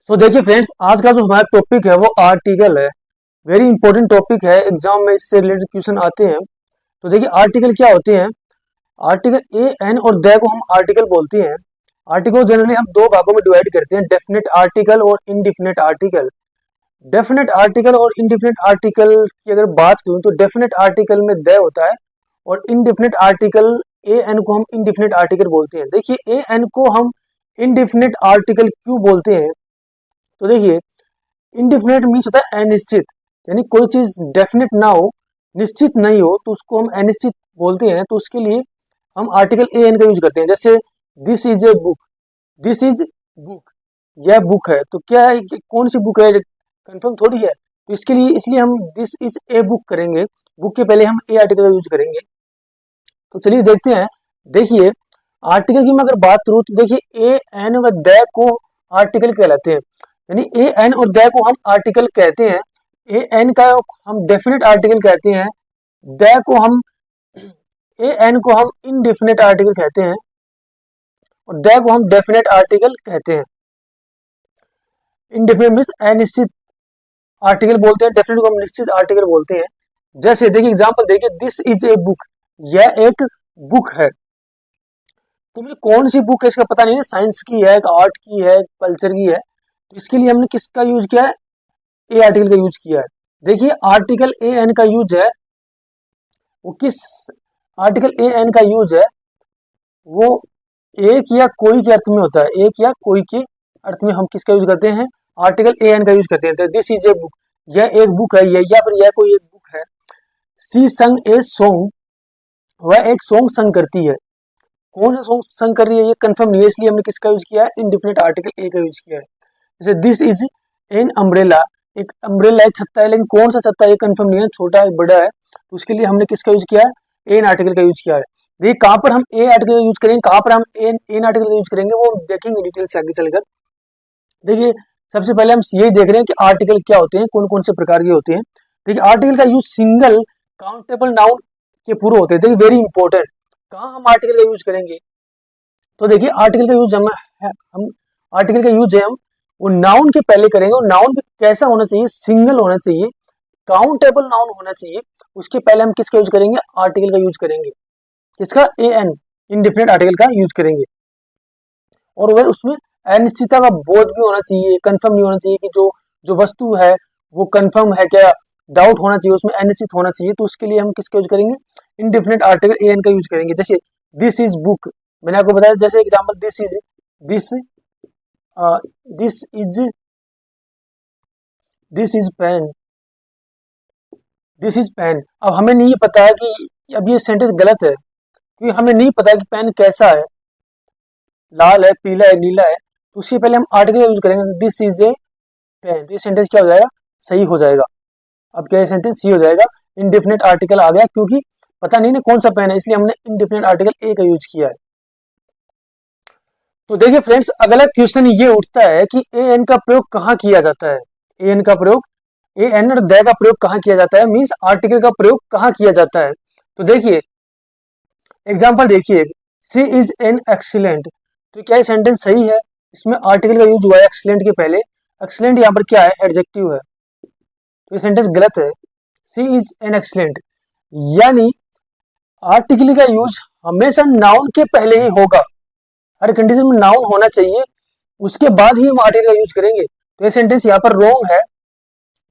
तो देखिए फ्रेंड्स, आज का जो हमारा टॉपिक है वो आर्टिकल है। वेरी इंपॉर्टेंट टॉपिक है, एग्जाम में इससे रिलेटेड क्वेश्चन आते हैं। तो देखिए आर्टिकल क्या होते हैं। आर्टिकल ए एन और द को हम आर्टिकल बोलते हैं। आर्टिकल जनरली हम दो भागों में डिवाइड करते हैं, डेफिनेट आर्टिकल और इनडिफिनेट आर्टिकल। डेफिनेट आर्टिकल और इनडिफिनेट आर्टिकल की अगर बात करूं तो डेफिनेट आर्टिकल में द होता है और इनडिफिनेट आर्टिकल ए एन को हम इनडिफिनेट आर्टिकल बोलते हैं। देखिए ए एन को हम इनडिफिनेट आर्टिकल क्यों बोलते हैं, तो देखिए इनडिफिनेट मीन्स होता है अनिश्चित, यानी कोई चीज डेफिनेट ना हो, निश्चित नहीं हो, तो उसको हम अनिश्चित बोलते हैं। तो उसके लिए हम आर्टिकल ए एन का यूज करते हैं। जैसे this is a book, this is book, यह बुक है। तो क्या है कि कौन सी बुक है, कंफर्म थोड़ी है। तो इसके लिए इसलिए हम दिस इज ए बुक करेंगे, बुक के पहले हम ए आर्टिकल का यूज करेंगे। तो चलिए देखते हैं। देखिए आर्टिकल की मैं अगर बात करूं तो देखिए ए एन व द को आर्टिकल कहलाते हैं, यानी ए एन और द को हम आर्टिकल कहते हैं। ए एन का हम डेफिनेट आर्टिकल कहते हैं, द को हम ए एन को हम इनडेफिनेट आर्टिकल कहते हैं और द को हम डेफिनेट आर्टिकल कहते हैं। इनडेफिनेट मीन्स अनिश्चित आर्टिकल बोलते हैं, डेफिनेट को हम निश्चित आर्टिकल बोलते हैं। जैसे देखिए एग्जांपल देखिए, दिस इज ए बुक, यह एक बुक है। तो मुझे कौन सी बुक है इसका पता नहीं है, साइंस की है, आर्ट की है, कल्चर की है। तो इसके लिए हमने किसका यूज किया है, ए आर्टिकल का यूज किया है। देखिए आर्टिकल ए एन का यूज है, वो किस आर्टिकल ए एन का यूज है, वो एक या कोई के अर्थ में होता है। एक या कोई के अर्थ में हम किसका यूज करते हैं, आर्टिकल ए एन का यूज करते हैं। तो दिस इज ए बुक, यह एक बुक है, या फिर यह कोई एक बुक है। सी संग ए सॉन्ग, वह एक सॉन्ग संग करती है। कौन सा सॉन्ग संग कर रही है ये कंफर्म नहीं है, इसलिए हमने किसका यूज किया है, इनडिफिनिट आर्टिकल ए का यूज किया है। जैसे दिस इज एन अम्ब्रेला, एक अम्ब्रेला एक छत्ता है, लेकिन कौन सा छत्ता ये कंफर्म नहीं है, छोटा है बड़ा है। तो उसके लिए हमने किसका यूज किया है, एन आर्टिकल का यूज किया है। देखिए कहाँ पर हम ए आर्टिकल का यूज करेंगे, कहाँ पर हम एन आर्टिकल का यूज करेंगे, वो देखेंगे डिटेल से आगे चलकर। देखिए सबसे पहले हम यही देख रहे हैं कि आर्टिकल क्या होते हैं, कौन कौन से प्रकार के होते हैं। देखिए आर्टिकल का यूज सिंगल काउंटेबल नाउन के पूरे होते हैं। देखिए वेरी इंपॉर्टेंट, कहाँ हम आर्टिकल का यूज करेंगे, तो देखिए आर्टिकल का यूज हम आर्टिकल का यूज है हम वो नाउन के पहले करेंगे। और नाउन भी कैसा होना चाहिए, सिंगल होना चाहिए, काउंटेबल नाउन होना चाहिए। उसके पहले हम किसका यूज करेंगे, आर्टिकल का यूज करेंगे। किसका, ए एन, इनडिफिनिट आर्टिकल का यूज करेंगे। और वह उसमें अनिश्चितता का बोध भी होना चाहिए, कंफर्म नहीं होना चाहिए कि जो जो वस्तु है वो कंफर्म है क्या, डाउट होना चाहिए, उसमें अनिश्चित होना चाहिए। तो उसके लिए हम किसका यूज करेंगे, इनडिफिनिट आर्टिकल ए एन का यूज करेंगे। जैसे दिस इज बुक, मैंने आपको बताया, जैसे example this is this this is pen, this is pen. अब हमें नहीं पता है कि अब ये सेंटेंस गलत है, क्योंकि हमें नहीं पता है कि पेन कैसा है, लाल है, पीला है, नीला है। तो उससे पहले हम आर्टिकल यूज करेंगे, दिस इज ए पेन। तो ये सेंटेंस क्या हो जाएगा, सही हो जाएगा। अब क्या ये सेंटेंस सही हो जाएगा, इनडेफिनेट आर्टिकल आ गया, क्योंकि पता नहीं ना कौन सा पेन है, इसलिए हमने इनडेफिनेट आर्टिकल ए का यूज किया है। तो देखिए फ्रेंड्स, अगला क्वेश्चन ये उठता है कि ए एन का प्रयोग कहाँ किया जाता है। ए एन का प्रयोग, ए एन और द का प्रयोग कहाँ किया जाता है, मीन्स आर्टिकल का प्रयोग कहाँ किया जाता है। तो देखिए एग्जाम्पल देखिए, सी इज एन एक्सीलेंट। तो क्या ये सेंटेंस सही है, इसमें आर्टिकल का यूज हुआ है एक्सीलेंट के पहले। एक्सीलेंट यहाँ पर क्या है, एडजेक्टिव है, तो ये सेंटेंस गलत है। सी इज एन एक्सीलेंट, यानी आर्टिकल का यूज हमेशा नाउन के पहले ही होगा। हर कंडीशन में नाउन होना चाहिए, उसके बाद ही हम आर्टिकल का यूज करेंगे। तो ये सेंटेंस यहाँ पर रॉन्ग है,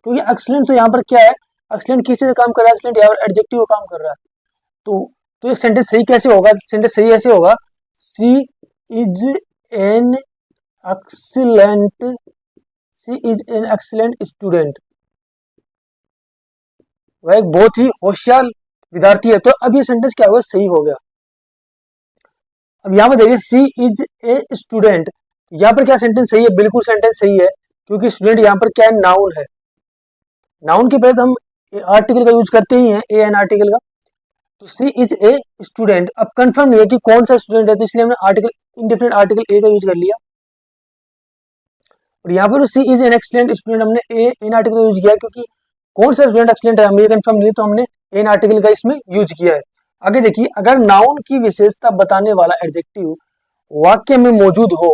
क्योंकि एक्सीलेंट तो यहाँ पर क्या है, एक्सीलेंट किसी से काम कर रहा है, एक्सीलेंट यहाँ पर एडजेक्टिव काम कर रहा है। तो ये सेंटेंस सही कैसे होगा, सेंटेंस सही ऐसे होगा, she is an excellent, she is an excellent student, वह एक बहुत ही होशियार विद्यार्थी है। तो अब ये सेंटेंस क्या होगा, सही हो गया। अब यहाँ पर देखिए, सी इज ए स्टूडेंट, यहाँ पर क्या सेंटेंस सही है, बिल्कुल सेंटेंस सही है, क्योंकि स्टूडेंट यहाँ पर क्या है, नाउन है। नाउन के पहले तो हम आर्टिकल का यूज करते ही हैं, ए एन आर्टिकल का। तो सी इज ए स्टूडेंट, अब कंफर्म नहीं है कि कौन सा स्टूडेंट है, तो इसलिए हमने आर्टिकल, इनडेफिनिट आर्टिकल ए का यूज कर लिया। और यहाँ पर सी इज एन एक्सीलेंट स्टूडेंट, हमने ए एन आर्टिकल का यूज किया, क्योंकि कौन सा स्टूडेंट एक्सीलेंट है हमें ये कंफर्म नहीं है, तो हमने एन आर्टिकल का इसमें यूज किया है। आगे देखिए, अगर नाउन की विशेषता बताने वाला एडजेक्टिव वाक्य में मौजूद हो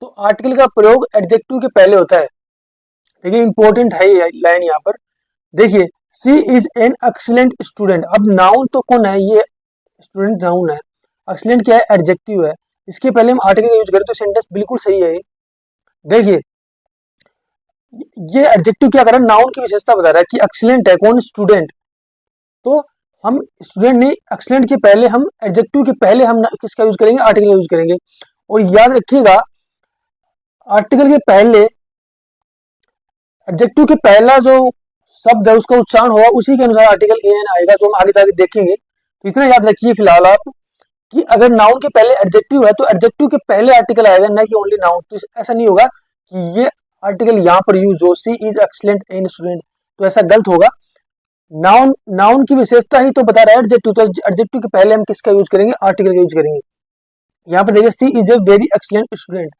तो आर्टिकल का प्रयोग एडजेक्टिव के पहले होता है। देखिए इंपॉर्टेंट है ये लाइन यहाँ पर। देखिए she is an excellent student. अब नाउन तो कौन है, ये स्टूडेंट नाउन है, एक्सीलेंट क्या है, एडजेक्टिव है। इसके पहले हम आर्टिकल का यूज करें तो सेंटेंस बिल्कुल सही है ये। देखिए ये एडजेक्टिव क्या कर रहा है, नाउन की विशेषता बता रहा है कि एक्सीलेंट है कौन, स्टूडेंट। तो हम स्टूडेंट नहीं, एक्सीलेंट के पहले हम एडजेक्टिव के पहले हम किसका यूज करेंगे, आर्टिकल का यूज करेंगे। और याद रखिएगा आर्टिकल के पहले एडजेक्टिव के पहला जो शब्द है उसका उच्चारण होगा उसी के अनुसार आर्टिकल एन आएगा, जो हम आगे जाके देखेंगे। तो इतना याद रखिए फिलहाल आप कि अगर नाउन के पहले एडजेक्टिव है तो एडजेक्टिव के पहले आर्टिकल आएगा, ना कि ओनली नाउन। तो ऐसा नहीं होगा कि ये आर्टिकल यहाँ पर यूज हो, सी इज एक्सीलेंट एन स्टूडेंट, तो ऐसा गलत होगा। नाउन नाउन की विशेषता ही तो बता रहा है एडजेक्टिव, तो एडजेक्टिव के पहले हम किसका यूज करेंगे, आर्टिकल का यूज करेंगे। यहाँ पर देखिए she is a very excellent student,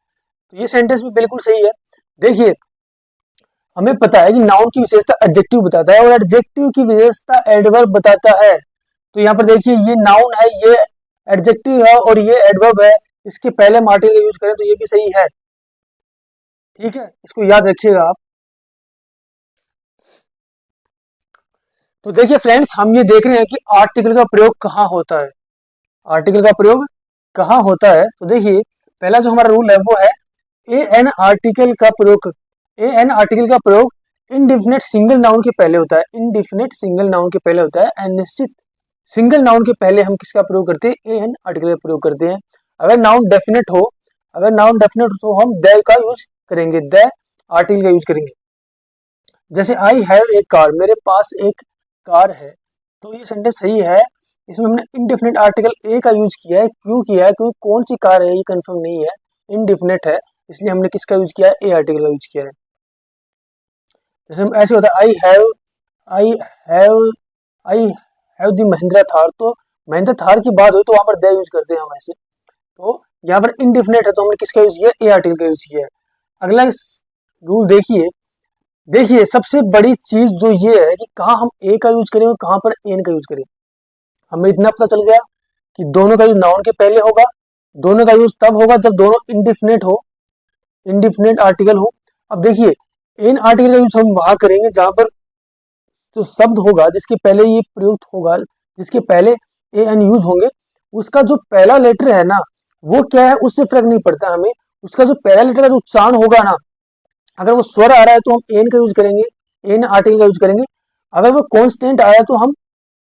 तो ये सेंटेंस भी बिल्कुल सही है। देखिए हमें पता है कि नाउन की विशेषता एडजेक्टिव बताता है और एडजेक्टिव की विशेषता एडवर्ब बताता है। तो यहाँ पर देखिए ये नाउन है, ये एडजेक्टिव है और ये एडवर्ब है, इसके पहले हम आर्टिकल यूज करें तो ये भी सही है। ठीक है, इसको याद रखिएगा आप। तो देखिए फ्रेंड्स हम ये देख रहे हैं कि आर्टिकल का प्रयोग कहाँ होता है, आर्टिकल का प्रयोग कहाँ होता है। तो देखिए पहला जो हमारा रूल है वो है ए एन आर्टिकल का प्रयोग, ए एन आर्टिकल का प्रयोग इनडिफिनिट सिंगल नाउन के पहले होता है, इनडिफिनिट सिंगल नाउन के पहले होता है। अनिश्चित सिंगल नाउन के पहले हम किसका प्रयोग करते हैं, ए एन आर्टिकल का प्रयोग करते हैं। अगर नाउन डेफिनेट हो, अगर नाउन डेफिनेट हो तो हम द का यूज करेंगे, द आर्टिकल का यूज करेंगे। जैसे आई हैव ए कार, मेरे पास एक कार है, तो ये सेंटेंस सही है। इसमें हमने इनडेफिनेट आर्टिकल ए का यूज किया है, क्यों किया है, क्योंकि कौन सी कार है ये कंफर्म नहीं है, इनडेफिनेट है, इसलिए हमने किसका यूज किया है, ए आर्टिकल का यूज किया है। जैसे हम ऐसे होता है I have I have the Mahindra Thar, तो महिंद्रा थार की बात हो तो वहां पर द यूज करते हैं हम ऐसे। तो यहाँ पर इनडेफिनेट है तो हमने किसका यूज किया, ए आर्टिकल का यूज किया है। अगला रूल देखिए, देखिए सबसे बड़ी चीज जो ये है कि कहाँ हम ए का यूज करें और कहाँ पर एन का यूज करें। हमें इतना पता चल गया कि दोनों का यूज नाउन के पहले होगा, दोनों का यूज तब होगा जब दोनों इनडिफिनेट हो, इनडिफिनेट आर्टिकल हो। अब देखिए एन आर्टिकल का यूज हम वहां करेंगे जहां पर जो शब्द होगा जिसके पहले ये प्रयुक्त होगा, जिसके पहले ए एन यूज होंगे, उसका जो पहला लेटर है ना वो क्या है उससे फर्क नहीं पड़ता हमें, उसका जो पहला लेटर का जो उच्चारण होगा ना, अगर वो स्वर आ रहा है तो हम एन का यूज करेंगे, एन आर्टिकल का यूज करेंगे। अगर वो कॉन्स्टेंट आया तो हम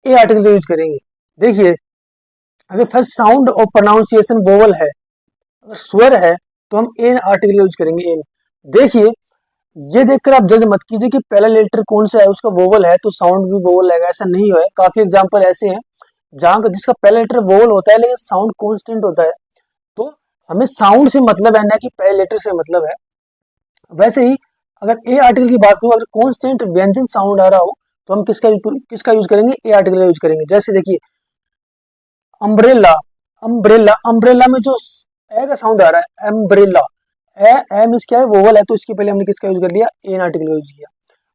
ए आर्टिकल का यूज करेंगे। देखिए अगर फर्स्ट साउंड और प्रोनाउंसिएशन वोवल है, अगर स्वर है तो हम एन आर्टिकल का यूज करेंगे, एन। देखिए ये देखकर आप जज मत कीजिए कि पहला लेटर कौन सा है उसका वोवल है तो साउंड भी वोवल है, ऐसा नहीं है। काफी एग्जांपल ऐसे हैं जहां का जिसका पहला लेटर वोवल होता है लेकिन साउंड कॉन्स्टेंट होता है। तो हमें साउंड से मतलब है, ना कि पहले लेटर से मतलब है। वैसे ही अगर ए आर्टिकल की बात करूं, अगर कॉन्स्टेंट व्यंजन साउंड आ रहा हो तो हम किसका यूज करेंगे, ए आर्टिकल का यूज करेंगे। जैसे देखिए अम्ब्रेला, अम्ब्रेला, अम्ब्रेला में जो ए का साउंड आ रहा है, अम्ब्रेला, एम इस क्या है, वोवल है, तो इसके पहले हमने किसका यूज कर लिया, एन आर्टिकल का यूज किया।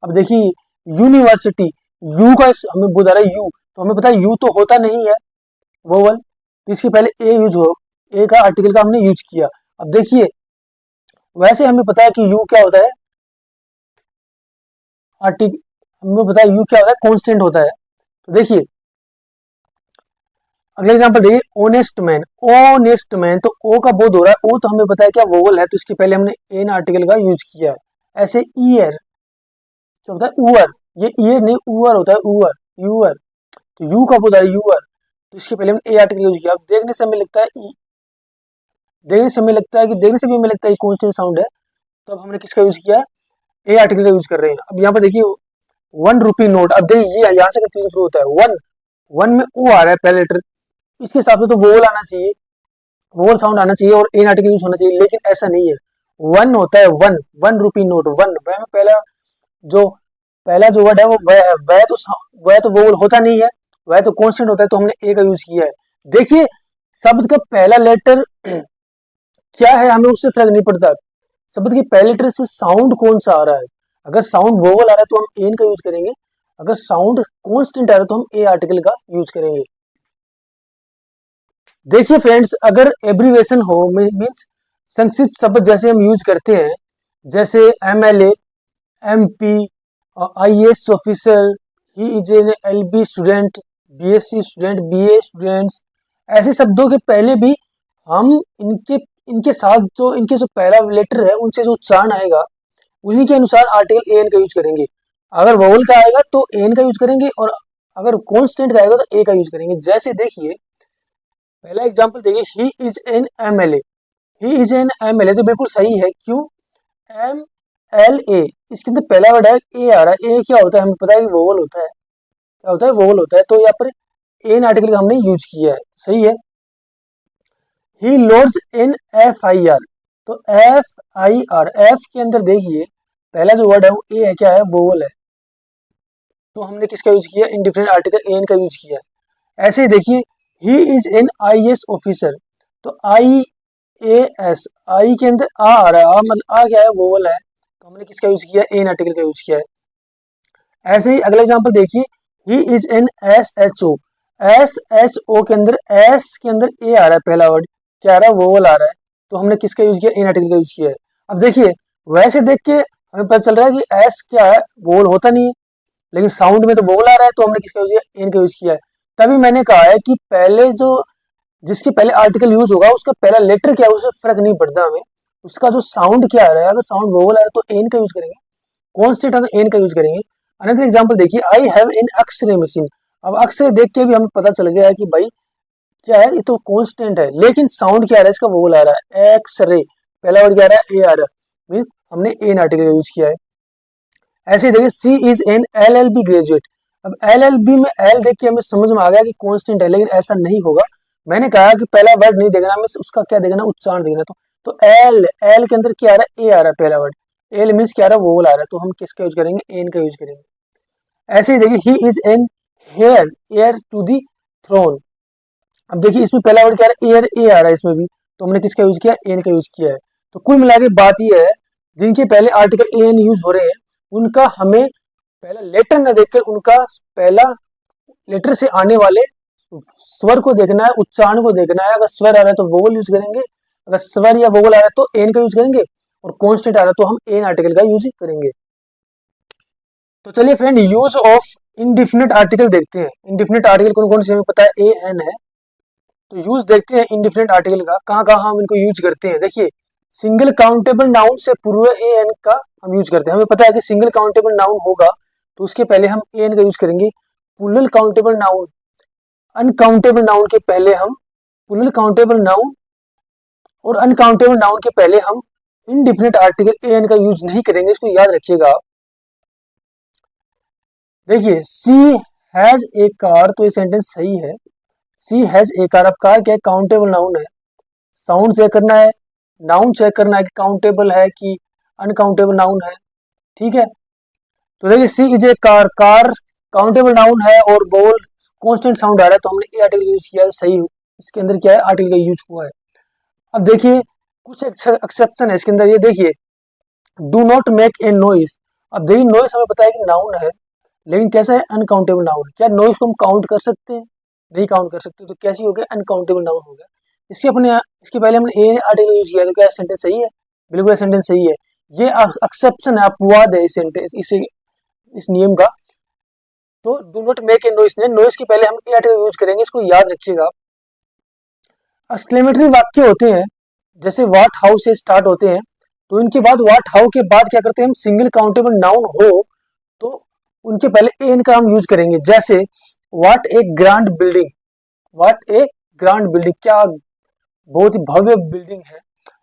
अब देखिए यूनिवर्सिटी, यू का हमें बता रहा है यू, तो हमें पता है यू तो होता नहीं है वोवल, तो इसके पहले ए यूज हो, ए का आर्टिकल का हमने यूज किया। अब देखिए वैसे हमें पता है कि यू क्या होता है, आर्टिकल हमें पता है यू क्या होता है, कॉन्स्टेंट होता है। तो देखिए अगला एग्जांपल देखिए ऑनेस्ट मैन, ऑनेस्ट मैन, तो ओ का बोध हो रहा है, ओ तो हमें पता है क्या वोवल है, तो इसके पहले हमने एन आर्टिकल का यूज किया है। ऐसे ईयर क्या होता है, ऊअर, ये ईयर नहीं ऊअर होता है, ऊअर, यूअर, तो यू का बोध आ रहा है यूअर, तो इसके पहले हमने ए आर्टिकल यूज किया। अब देखने से हमें लगता है देखने से हमें लगता है कि देखने से भी हमें लगता है कॉन्स्टेंट साउंड है, तो अब हमने किसका यूज किया है, ए आर्टिकल का यूज कर रहे हैं। अब यहाँ पर देखिए 1 रुपी नोट, अब देखिए ये यहाँ से कंफ्यूजन शुरू होता है, वन, वन में ओ आ रहा है पहले लेटर, इसके हिसाब से तो वोवल आना चाहिए, वोवल साउंड आना चाहिए और एन आर्टिकल यूज होना चाहिए, लेकिन ऐसा नहीं है। वन होता है वन, 1 रुपी नोट, वन, वह में पहला जो वर्ड है वो वह है, वह तो वोवल होता नहीं है, वह तो कॉन्स्टेंट होता है, तो हमने ए का यूज किया है। देखिए शब्द का पहला लेटर क्या है हमें उससे फर्क नहीं पड़ता, शब्द के पहले लेटर से साउंड कौन सा आ रहा है। अगर साउंड वोवल आ रहा है तो हम एन का यूज करेंगे, अगर साउंड कॉन्स्टेंट आ रहा है तो हम ए आर्टिकल का यूज करेंगे। देखिए फ्रेंड्स अगर एब्रीवेशन हो मीन्स संक्षिप्त शब्द जैसे हम यूज करते हैं, जैसे MLA, MP, IAS officer, he is N LB student, BSc student, BA students, ऐसे शब्दों के पहले भी हम इनके इनके साथ जो इनके जो पहला लेटर है उनसे जो उच्चारण आएगा उन्हीं के अनुसार आर्टिकल एन का यूज करेंगे। अगर वोवल का आएगा तो एन का यूज करेंगे और अगर कॉन्स्टेंट का आएगा तो ए का यूज करेंगे। जैसे देखिए पहला एग्जांपल देखिए, he is N MLA, he is N MLA तो बिल्कुल सही है। क्यों? MLA, इसके अंदर पहला वर्ड है ए आ रहा है। ए क्या होता है हमें पता है कि वोवल होता है। क्या होता है? वोवल होता है। तो यहाँ पर एन आर्टिकल का हमने यूज किया है, सही है। ही लोड्स इन FIR, तो FIR, एफ के अंदर देखिए पहला जो वर्ड है वो ए है, क्या है? वोवल है। तो हमने किसका यूज किया? इंडिफरेंट आर्टिकल एन का यूज किया है। ऐसे ही देखिए, he is N IAS officer, तो IAS, आई के अंदर आ रहा है, आ मतलब आ क्या है? वोवल है। तो हमने किसका यूज किया? एन आर्टिकल का यूज किया है। ऐसे ही अगला एग्जांपल देखिए, he is N SHO, SHO के अंदर एस के अंदर ए आ रहा है, पहला वर्ड क्या आ रहा है? वोवल आ रहा है। तो हमने किसका यूज किया? एन आर्टिकल का यूज किया है। अब देखिए वैसे देख के हमें पता चल रहा है कि एस क्या है? वोवल होता नहीं है, लेकिन साउंड में तो वोवल आ रहा है, तो हमने किसका यूज किया? एन का यूज किया है। तभी मैंने कहा है कि पहले जो जिसके पहले आर्टिकल यूज होगा उसका पहला लेटर क्या है उससे फर्क नहीं पड़ता हमें, उसका जो साउंड क्या आ रहा है। अगर साउंड वोवल आ रहा है तो एन का यूज करेंगे, कॉन्स्टेंट है तो एन का यूज करेंगे। अनदर एग्जांपल देखिए, I have an x ray machine. अब एक्सरे देख के भी हमें पता चल गया है कि भाई क्या है, ये तो कॉन्स्टेंट है, लेकिन साउंड क्या आ रहा है? इसका वोवल आ रहा है, एक्सरे, पहला वर्ड क्या आ रहा है? ए आ रहा है, मीन हमने एन आर्टिकल यूज किया है। ऐसे ही देखिए, she is N LLB graduate. अब LLB में एल देख के हमें समझ में आ गया कि कॉन्स्टेंट है, लेकिन ऐसा नहीं होगा। मैंने कहा कि पहला वर्ड नहीं देखना, हमें उसका क्या देखना? उच्चारण देखना। तो एल, एल के अंदर क्या आ रहा है? ए आ रहा है, पहला वर्ड एल मीन्स क्या आ रहा है? वोवल आ रहा है। तो हम किसका यूज करेंगे? एन का यूज करेंगे। ऐसे ही देखिए, he is an heir air to the throne. अब देखिए इसमें पहला वर्ड क्या आ रहा है? एयर, ए आ रहा है इसमें भी, तो हमने किसका यूज किया? एन का यूज किया है। तो कुल मिला के बात यह है, जिनके पहले आर्टिकल एन यूज हो रहे हैं उनका हमें पहला लेटर न देखकर उनका पहला लेटर से आने वाले स्वर को देखना है, उच्चारण को देखना है। अगर स्वर आ रहा है तो वोवल यूज करेंगे, अगर स्वर या वोवल आ रहा है तो एन का यूज करेंगे, और कॉन्स्टेंट आ रहा है तो हम एन आर्टिकल का यूज करेंगे। तो चलिए friend, use of indefinite article देखते हैं। इनडिफिनिट आर्टिकल कौन कौन से हमें पता है? ए एन है। तो यूज देखते हैं इनडिफिनिट आर्टिकल का, कहाँ कहाँ हम इनको यूज करते हैं। देखिए, सिंगल काउंटेबल नाउन से पूर्व ए एन का हम यूज करते हैं। हमें पता है कि सिंगल काउंटेबल नाउन होगा तो उसके पहले हम ए एन का यूज करेंगे। Plural countable noun, uncountable noun के पहले हम प्लूरल काउंटेबल नाउन, और अनकाउंटेबल नाउन के पहले हम इनडिफिनिट आर्टिकल ए एन का यूज नहीं करेंगे। इसको याद रखिएगा आप। देखिए, सी हैज ए कार, तो ये सेंटेंस सही है। सी हैज ए कार। अब कार क्या है? काउंटेबल नाउन है। साउंड चेक करना है, नाउन चेक करना है कि काउंटेबल है कि अनकाउंटेबल नाउन है, ठीक है। तो देखिए, she is a car, car countable noun है और वोवल कांस्टेंट साउंड आ रहा है, तो हमने ए आर्टिकल यूज किया है, सही। इसके अंदर क्या है? आर्टिकल का यूज हुआ है। अब देखिए कुछ एक्सेप्शन है इसके अंदर। ये देखिए, do not make a noise. अब देखिए, नॉइज हमें पता है कि नाउन है, लेकिन कैसा है? Uncountable noun. क्या नॉइज को हम काउंट कर सकते हैं? नहीं काउंट कर सकते, तो कैसी हो गया? अनकाउंटेबल नाउन हो गया। इसके पहले हमने ए आर्टिकल यूज किया, तो क्या सेंटेंस सही है? बिल्कुल सेंटेंस सही है। ये एक्सेप्शन है, अपवाद है इस सेंटेंस, इस नियम का। तो do not make a noise ने, नॉइज के पहले हम ए आर्टिकल यूज करेंगे, इसको याद रखिएगा। एक्सक्लेमेटरी वाक्य होते हैं, जैसे व्हाट हाउ से स्टार्ट होते हैं, तो इनके बाद व्हाट हाउ के बाद क्या करते हैं हम? सिंगल काउंटेबल नाउन हो तो उनके पहले एन का हम यूज करेंगे। जैसे what A grand building, what A grand building, क्या बहुत ही भव्य बिल्डिंग है।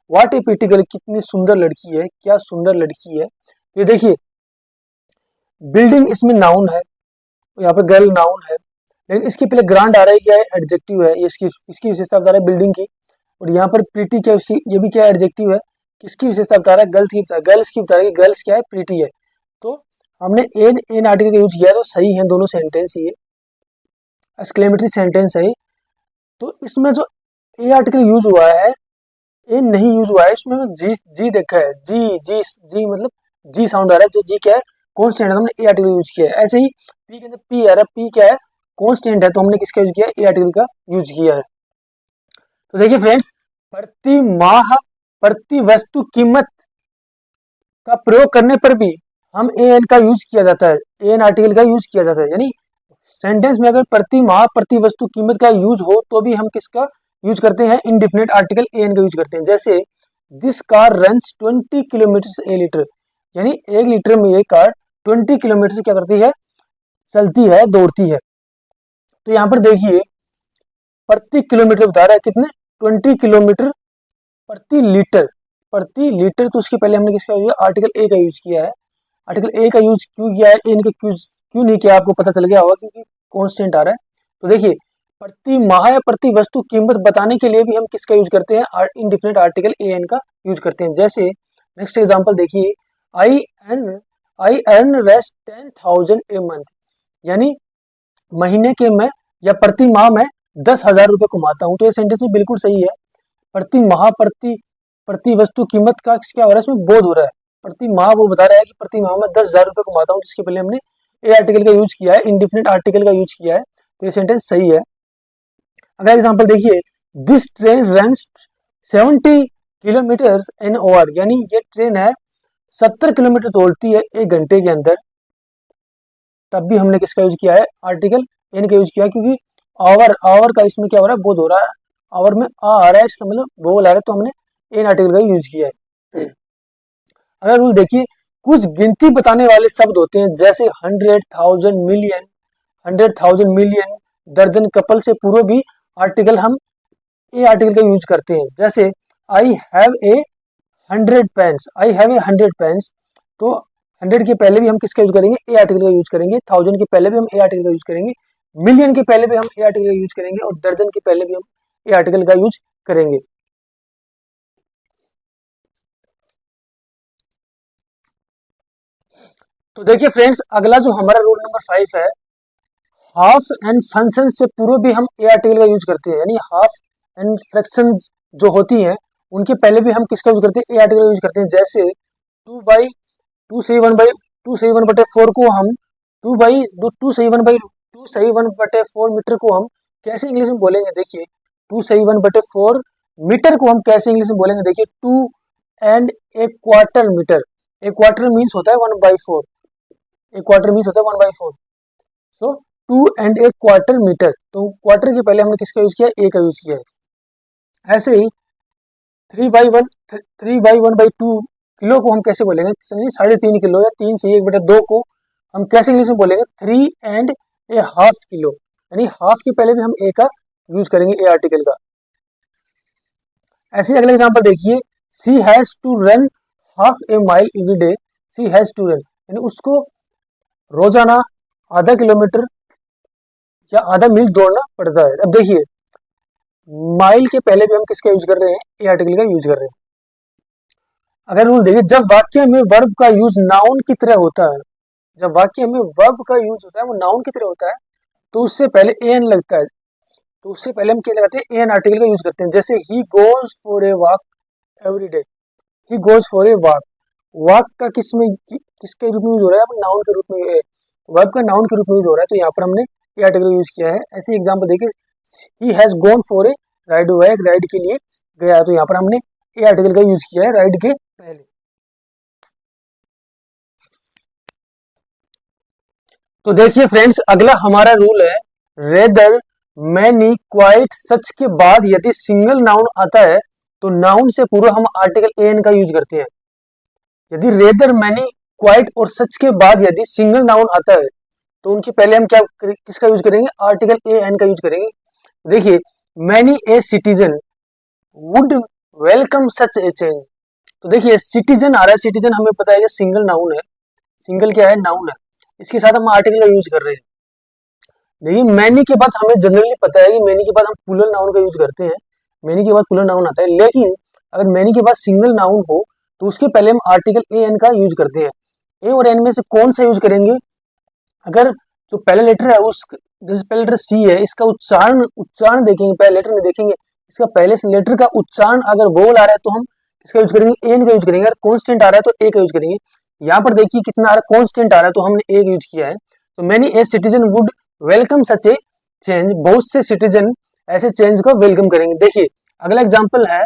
व्हाट ए प्रीटी गर्ल, कितनी सुंदर लड़की है, क्या सुंदर लड़की है। ये देखिए, बिल्डिंग इसमें नाउन है, यहाँ पे गर्ल नाउन है, लेकिन इसके पहले ग्रांड आ रहा है, क्या है? एडजेक्टिव है। ये इसकी विशेषता बता रहा है बिल्डिंग की। और यहाँ पर प्रीटी क्या है? ये भी क्या है? एडजेक्टिव है। किसकी विशेषता बता रहा है? गर्ल्स की बता रहा है कि गर्ल्स क्या है? प्रीटी है। तो हमने एन एन आर्टिकल का यूज किया, तो सही है दोनों सेंटेंस, ये एक्सक्लेमेटरी सेंटेंस है। तो इसमें जो ए आर्टिकल यूज हुआ है, ए नहीं यूज हुआ है, इसमें जी जी देखा है, जी जी जी मतलब जी साउंड आ रहा है, जो जी क्या है? कॉन्स्टेंट है, तो हमने ए आर्टिकल यूज किया है। ऐसे ही पी के अंदर पी आ रहा है, पी क्या है? कॉन्स्टेंट है, तो हमने किसका यूज किया है? ए आर्टिकल का यूज किया है। तो देखिए फ्रेंड्स, प्रति माह प्रति वस्तु कीमत का प्रयोग करने पर भी हम ए एन का यूज किया जाता है, ए एन आर्टिकल का यूज किया जाता है। यानी सेंटेंस में अगर प्रति माह प्रति वस्तु कीमत का यूज हो तो भी हम किसका यूज करते हैं, इंडिफिनिट आर्टिकल ए एन का यूज करते हैं। जैसे this car runs 20 kilometre A litre, यानी 1 लीटर में ये कार 20 किलोमीटर क्या करती है, चलती है, दौड़ती है। तो यहाँ पर देखिए प्रति किलोमीटर बता रहा है कितने, 20 किलोमीटर प्रति लीटर, प्रति लीटर। तो उसके पहले हमने किसका यूज, आर्टिकल ए का यूज किया है। आर्टिकल ए का यूज क्यों किया है, एन का क्यों नहीं किया, आपको पता चल गया होगा क्योंकि कांस्टेंट आ रहा है। तो देखिए प्रति माह या प्रति वस्तु कीमत बताने के लिए भी हम किसका यूज करते हैं, इंडिफिनिट आर्टिकल ए एन का यूज करते हैं। जैसे नेक्स्ट एग्जांपल देखिए, I earn rest 10,000 a month, यानी महीने के मैं या प्रति माह में 10,000 रुपये कमाता हूँ। तो ये सेंटेंस भी बिल्कुल सही है। प्रति माह प्रति वस्तु कीमत का क्या हो रहा है, इसमें बोध हो रहा है। प्रति माह वो बता रहा है कि प्रति माह में 10,000 रुपये कमाता हूँ, जिसके पहले हमने ए आर्टिकल का यूज किया है, इंडिफिनिट आर्टिकल का यूज किया है। तो ये सेंटेंस सही है। अगला एग्जांपल देखिए, this train runs 70 kilometre an hour, यानी ये ट्रेन है 70 किलोमीटर दौड़ती है 1 घंटे के अंदर। तब भी हमने किसका यूज किया है, आर्टिकल एन का यूज किया, क्योंकि आवर का इसमें क्या हो रहा है, बोध हो रहा है। आवर में आ रहा है, इसका मतलब वो आ रहा है, तो हमने एन आर्टिकल का यूज किया है। अगर रूल देखिए, कुछ गिनती बताने वाले शब्द होते हैं, जैसे 100,000 मिलियन, 100,000 मिलियन, दर्जन, कपल से पूर्व भी आर्टिकल हम ए आर्टिकल का यूज करते हैं। जैसे I have a 100 pens, I have a 100 pens, तो 100 के पहले भी हम किसका यूज करेंगे, ए आर्टिकल का यूज करेंगे। 1000 के पहले भी हम ए आर्टिकल का यूज करेंगे। मिलियन के पहले भी हम ए आर्टिकल का यूज करेंगे, और दर्जन के पहले भी हम ए आर्टिकल का यूज करेंगे। तो देखिए फ्रेंड्स, अगला जो हमारा रूल नंबर 5 है, हाफ एंड फंक्शन से पूर्व भी हम ए आर्टिकल का यूज करते हैं। यानी हाफ एंड फ्रैक्शन जो होती हैं उनके पहले भी हम किसका यूज करते हैं, ए आर्टिकल का यूज करते हैं। जैसे 2 सही 1/4 को हम 2 सही 1/4 मीटर को हम कैसे इंग्लिश में बोलेंगे, देखिए 2 सही 1/4 मीटर को हम कैसे इंग्लिश में बोलेंगे, देखिए 2 and a quarter metre. A quarter means होता है 1/4, ए क्वार्टर मीन्स होता है 1/4। So 2 and a quarter metre, तो क्वार्टर के पहले हमने किसका यूज किया, ए का यूज किया है। ऐसे ही 3/1/2 किलो को हम कैसे बोलेंगे, 3.5 किलो, या 3 से 1/2 को हम कैसे इंग्लिश में बोलेंगे, 3 एंड ए हाफ किलो। यानी हाफ के पहले भी हम ए का यूज करेंगे, ए आर्टिकल का। ऐसे अगला एग्जांपल देखिए, she has to run half a mile every day, she has to run, यानी उसको रोजाना आधा किलोमीटर या आधा मील दौड़ना पड़ता है। अब देखिए माइल के पहले भी हम किसका यूज कर रहे हैं, ए आर्टिकल का यूज कर रहे हैं। अगर रूल देखिए, जब वाक्य में वर्ब का यूज नाउन की तरह होता है, जब वाक्य में वर्ब का यूज होता है वो नाउन की तरह होता है, तो उससे पहले ए एन लगता है। तो उससे पहले हम क्या लगाते हैं, ए एन आर्टिकल का यूज करते हैं। जैसे he goes for a walk every day, he goes for a walk, walk का किसके रूप में यूज हो रहा है, नाउन के रूप में, वर्ब का नाउन के रूप में यूज हो रहा है, तो यहाँ पर हमने ए आर्टिकल यूज किया है। ऐसी एग्जाम्पल देखिए, he has gone for a ride, हुआ है राइड के लिए गया है, तो यहाँ पर हमने ए आर्टिकल का यूज किया है राइड के पहले। तो देखिए फ्रेंड्स, अगला हमारा रूल है, रेदर, मैनी, क्वाइट, सच के बाद यदि सिंगल नाउन आता है तो नाउन से पूर्व हम आर्टिकल ए एन का यूज करते हैं। यदि रेदर, मैनी, क्वाइट और सच के बाद यदि सिंगल नाउन आता है तो उनके पहले हम किसका यूज करेंगे, आर्टिकल ए एन का यूज करेंगे। देखिए many a citizen would welcome such A change, तो देखिए सिटीजन आ रहा है, सिटीजन हमें पता है ये सिंगल नाउन है, सिंगल क्या है, नाउन है, इसके साथ हम आर्टिकल का यूज कर रहे हैं। देखिए मैनी के बाद हमें जनरली पता है कि मैनी के बाद हम प्लूरल नाउन का यूज करते हैं, मैनी के बाद प्लूरल नाउन आता है। लेकिन अगर मैनी के बाद सिंगल नाउन हो तो उसके पहले हम आर्टिकल ए एन का यूज करते हैं। ए और एन में से कौन सा यूज करेंगे, अगर जो पहला लेटर है उस, जैसे पहला लेटर सी है, इसका उच्चारण देखेंगे, पहले लेटर में देखेंगे, इसका पहले से लेटर का उच्चारण अगर वोवल आ रहा है तो हम किसका यूज करेंगे, एन का यूज करेंगे। अगर कॉन्स्टेंट आ रहा है तो ए का यूज करेंगे। यहाँ पर देखिए कितना आ रहा है, कॉन्स्टेंट आ रहा है, तो हमने ए का यूज किया है। तो many a citizen would welcome such A change, बहुत से सिटीजन ऐसे चेंज को वेलकम करेंगे। देखिए अगला एग्जाम्पल है,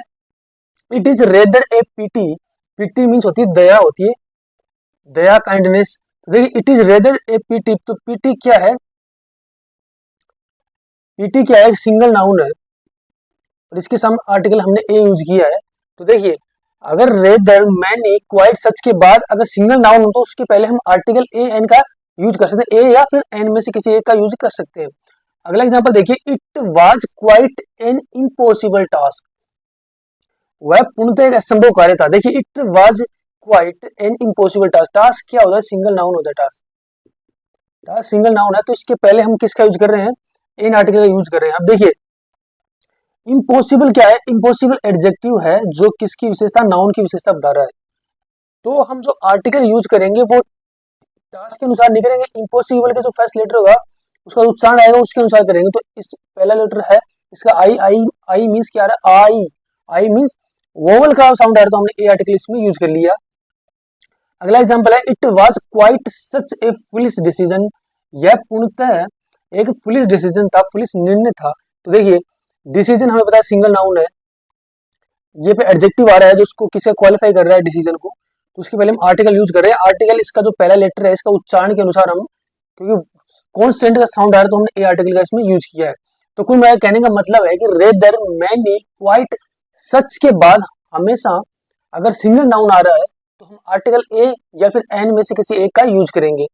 it is rather A PT, PT means होती है दया, होती है दया, काइंडनेस। देखिए it is rather A PT, तो पीटी क्या है, पीटी क्या है, सिंगल नाउन है और इसके सामने आर्टिकल हमने ए यूज किया है। तो देखिए अगर रेदर, मैनी, क्वाइट, सच के बाद अगर सिंगल नाउन हो तो उसके पहले हम आर्टिकल ए एन का यूज कर सकते हैं, ए या फिर एन में से किसी एक का यूज कर सकते हैं। अगला एग्जांपल देखिए, it was quite an impossible task, वह पूर्णतः एक असंभव कार्य था। देखिए it was quite an impossible task, task क्या होता है, सिंगल नाउन होता है टास्क, टास्क सिंगल नाउन है, तो इसके पहले हम किसका यूज कर रहे हैं, एन आर्टिकल का यूज कर रहे हैं। अब देखिए इम्पॉसिबल क्या है, इम्पॉसिबल एडजेक्टिव है जो किसकी विशेषता, नाउन की विशेषता बता रहा है। तो हम जो आर्टिकल यूज करेंगे वो टास्क के अनुसार नहीं करेंगे, इम्पॉसिबल का जो फर्स्ट लेटर होगा उसका उच्चारण आएगा उसके अनुसार करेंगे। तो इस पहला लेटर है इसका आई, आई आई मीन्स क्या आ रहा है, आई, आई मीन्स वोवल का साउंड आ रहा है, तो हमने ए आर्टिकल इसमें यूज कर लिया। अगला एग्जांपल है, it was quite such A foolish decision, यह पूर्णतः एक फुलिश डिसीजन था, फुलिश निर्णय था। तो देखिए डिसीजन हमें पता है सिंगल नाउन है, ये पे एडजेक्टिव आ रहा है जो उसको किसे क्वालिफाई कर रहा है डिसीजन को, तो उसके पहले हम आर्टिकल यूज कर रहे हैं। आर्टिकल इसका जो पहला लेटर है इसका उच्चारण के अनुसार हम, क्योंकि कॉन्स्टेंट का साउंड आ रहा है तो हमने ए आर्टिकल का इसमें यूज किया है। तो कुल मेरा कहने का मतलब है कि रेदर, मैनी, क्वाइट, सच के बाद हमेशा अगर सिंगल नाउन आ रहा है तो हम आर्टिकल ए या फिर एन में से किसी एक का यूज करेंगे,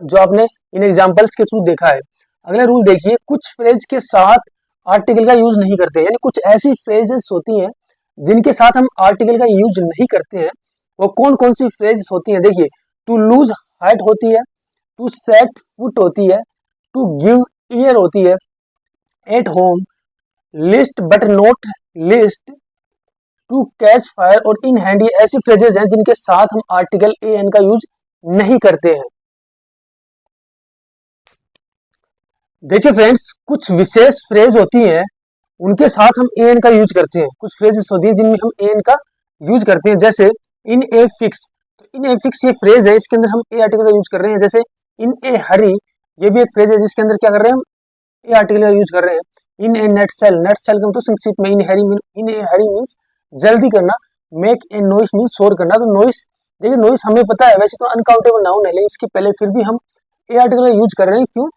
जो आपने इन एग्जांपल्स के थ्रू देखा है। अगला रूल देखिए, कुछ फ्रेज के साथ आर्टिकल का यूज नहीं करते, यानी कुछ ऐसी फ्रेजेस होती हैं जिनके साथ हम आर्टिकल का यूज नहीं करते हैं। वो कौन कौन सी फ्रेजेस होती हैं, देखिए टू लूज हाइट होती है, टू सेट फुट होती है, टू गिव ईयर होती है, at home, least but not least, to catch fire और इन हैंड, ये ऐसी फ्रेजेस हैं जिनके साथ हम आर्टिकल ए एन का यूज नहीं करते हैं। देखिए फ्रेंड्स, कुछ विशेष फ्रेज होती हैं उनके साथ हम ए एन का यूज करते हैं, कुछ फ्रेजेस होती हैं जिनमें हम ए एन का यूज करते हैं, जैसे इन ए फिक्स, तो इन ए फिक्स ये फ्रेज है, इसके अंदर हम ए आर्टिकल का यूज कर रहे हैं। जैसे इन ए हरी, ये भी एक फ्रेज है जिसके अंदर क्या कर रहे हैं, हम ए आर्टिकल का यूज कर रहे हैं। इन ए नेट सेल, नेट सेल का मतलब संक्षिप्त में इन ए हरी मीन्स जल्दी करना, मेक ए नॉइस मीन्स शोर करना। तो नॉइस, देखिए नॉइस हमें पता है वैसे तो अनकाउंटेबल नाउन है, लेकिन इसके पहले फिर भी हम ए आर्टिकल का यूज कर रहे हैं, क्यों,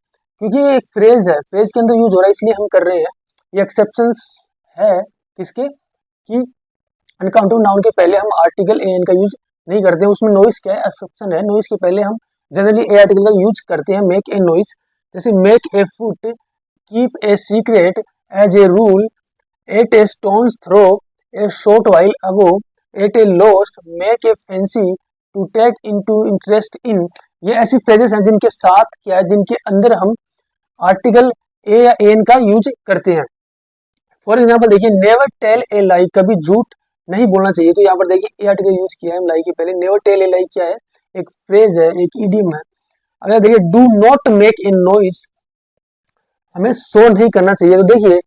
क्योंकि ये एक फ्रेज है, फ्रेज के अंदर यूज हो रहा है इसलिए हम कर रहे हैं। ये एक्सेप्शंस है किसके, कि अनकाउंटेबल नाउन के पहले हम आर्टिकल ए एन का यूज नहीं करते हैं। उसमें नॉइस क्या है, एक्सेप्शन है, नॉइस के पहले हम जनरली ए आर्टिकल का यूज करते हैं, मेक ए नॉइस। जैसे make a foot, keep a secret, as a rule, at a stone's throw, a short while ago, at a lost, make a fancy, to take into interest in. ये ऐसी phrases हैं जिनके साथ क्या है, जिनके अंदर हम आर्टिकल ए या एन का यूज करते हैं। फॉर एग्जाम्पल देखिए, नेवर टेल ए लाई, कभी झूठ नहीं बोलना चाहिए, तो यहाँ पर देखिए ए आर्टिकल यूज किया है लाई के पहले। नेवर टेल ए लाई क्या है, एक फ्रेज है, एक इडियम है। अगर देखिए do not make a noise, हमें शोर नहीं करना चाहिए। तो देखिए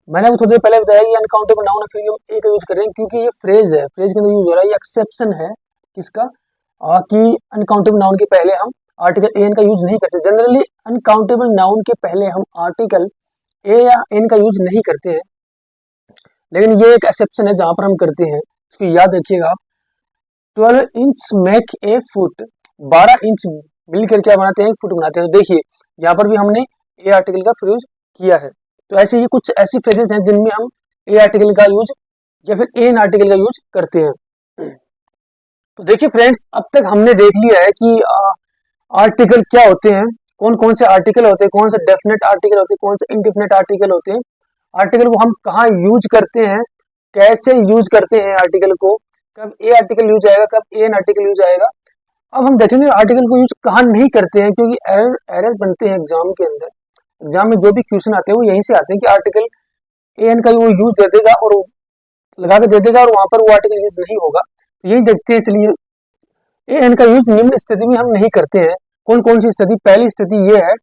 मैंने अभी थोड़ी देर पहले बताया कि अनकाउंटेबल नाउन है, फिर हम ए का यूज कर रहे हैं क्योंकि ये फ्रेज है, फ्रेज के अंदर यूज हो रहा है। ये एक्सेप्शन है किसका, कि अनकाउंटेबल नाउन के पहले हम आर्टिकल ए एन का यूज नहीं करते। जनरली अनकाउंटेबल नाउन के पहले हम आर्टिकल ए या एन का यूज नहीं करते हैं, लेकिन ये एक एक्सेप्शन है जहां पर हम करते हैं, इसको याद रखिएगा आप। 12 inch make a foot, 12 inch मिलकर क्या बनाते हैं, एक फुट बनाते हैं। तो देखिए यहाँ पर भी हमने ए आर्टिकल का यूज किया है। तो ऐसे ही कुछ ऐसी फ्रेजेस हैं जिनमें हम ए आर्टिकल का यूज या फिर एन आर्टिकल का यूज करते हैं। तो देखिए फ्रेंड्स, अब तक हमने देख लिया है कि आर्टिकल क्या होते हैं, कौन कौन से आर्टिकल होते हैं, कौन से डेफिनेट आर्टिकल होते हैं, कौन से इनडेफिनेट आर्टिकल होते हैं, आर्टिकल को हम कहाँ यूज करते हैं, कैसे यूज करते हैं आर्टिकल को, कब ए आर्टिकल यूज आएगा, कब एन आर्टिकल यूज आएगा। अब हम देखेंगे आर्टिकल को यूज कहाँ नहीं करते हैं, क्योंकि एरर बनते हैं एग्जाम के अंदर। एग्जाम में जो भी क्वेश्चन आते हैं वो यहीं से आते हैं कि आर्टिकल ए एन का वो यूज दे देगा और लगा के दे देगा और वहां पर वो आर्टिकल यूज नहीं होगा। तो यही देखते हैं, चलिए ए एन का यूज निम्न स्थिति में हम नहीं करते हैं। कौन कौन सी स्थिति, पहली स्थिति ये है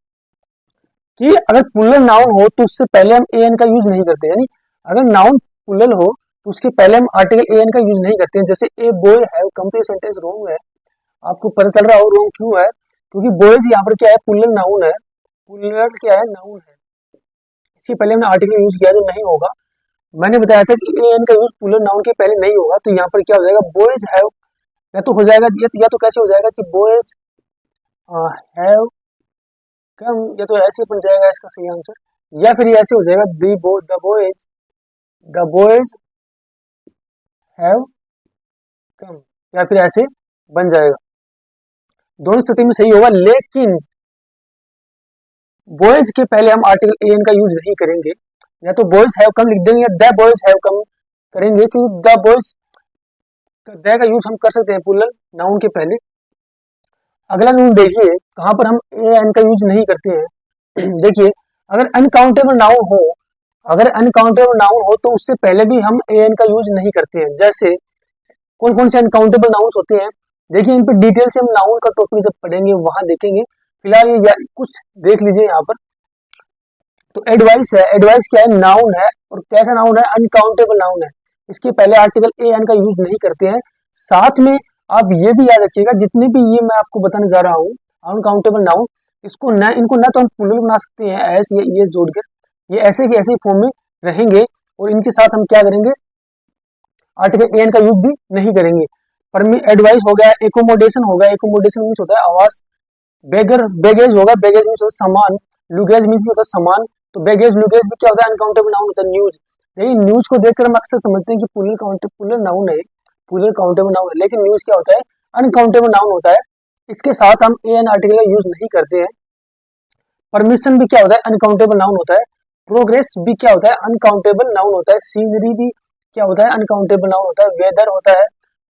कि अगर प्लूरल नाउन हो तो उससे पहले हम ए एन का यूज नहीं करते, यानी अगर नाउन प्लूरल हो तो उसके पहले हम आर्टिकल ए एन का यूज नहीं करते हैं। जैसे ए बॉय हैव कम, तो ये सेंटेंस रॉन्ग है, आपको पता चल रहा हो रॉन्ग क्यों है, क्योंकि बॉयज यहाँ पर क्या है, प्लूरल नाउन है, प्लूरल क्या है, नाउन है, इसके पहले हमने आर्टिकल यूज किया जो नहीं होगा। मैंने बताया था कि ए एन का यूज प्लूरल नाउन के पहले नहीं होगा, तो यहाँ पर क्या हो जाएगा, बॉयज हैव, या तो हो जाएगा या तो कैसे हो जाएगा कि बॉयज हैव कम, या तो ऐसे बन जाएगा इसका सही आंसर, या फिर ये ऐसे हो जाएगा द बॉयज हैव कम, या फिर ऐसे बन जाएगा। दोनों स्थिति में सही होगा, लेकिन बॉयज के पहले हम आर्टिकल ए एन का यूज नहीं करेंगे, या तो बॉयज हैव कम लिख देंगे या द बॉयज हैव कम करेंगे, क्योंकि द बॉयज द का यूज हम कर सकते हैं प्लूरल नाउन के पहले। अगला रूल देखिए कहाँ पर हम ए एन का यूज नहीं करते हैं। देखिए अगर अनकाउंटेबल नाउन हो, तो उससे पहले भी हम ए एन का यूज नहीं करते हैं। जैसे कौन कौन से अनकाउंटेबल नाउन्स होते हैं, देखिए इन पे डिटेल से हम नाउन का टॉपिक जब पढ़ेंगे वहां देखेंगे, फिलहाल ये कुछ देख लीजिए यहाँ पर। तो एडवाइस है, एडवाइस क्या है, नाउन है, और कैसा नाउन है, अनकाउंटेबल नाउन है। इसके पहले आर्टिकल ए एन का यूज नहीं करते हैं। साथ में आप ये भी याद रखिएगा, जितने भी ये मैं आपको बताने जा रहा हूँ अनकाउंटेबल नाउन, इनको न तो हम प्लूरल बना सकते हैं एस या ईएस जोड़कर, ये ऐसे के ऐसे फॉर्म में रहेंगे, और इनके साथ हम क्या करेंगे, आर्टिकल ए एन का यूज भी नहीं करेंगे। पर एडवाइस हो गया, एकोमोडेशन हो गया, एकोमोडेशन मीन्स होता है आवास, बेगेज होगा, बेगेज मीन्स होता है सामान, लुगेज मीन्स भी होता है सामान, तो बेगेज लुगेज भी क्या होता है, अनकाउंटेबल नाउन होता है। न्यूज, लेकिन न्यूज को देखकर हम अक्सर समझते हैं कि प्लूरल नाउन है, प्लूरल काउंटेबल नाउन है, लेकिन न्यूज क्या होता है, अनकाउंटेबल नाउन होता है। इसके साथ हम ए एन आर्टिकल का यूज नहीं करते हैं। परमिशन भी क्या होता है, अनकाउंटेबल नाउन होता है। प्रोग्रेस भी क्या होता है, अनकाउंटेबल नाउन होता है। सीनरी भी क्या होता है, अनकाउंटेबल नाउन होता है। वेदर होता है,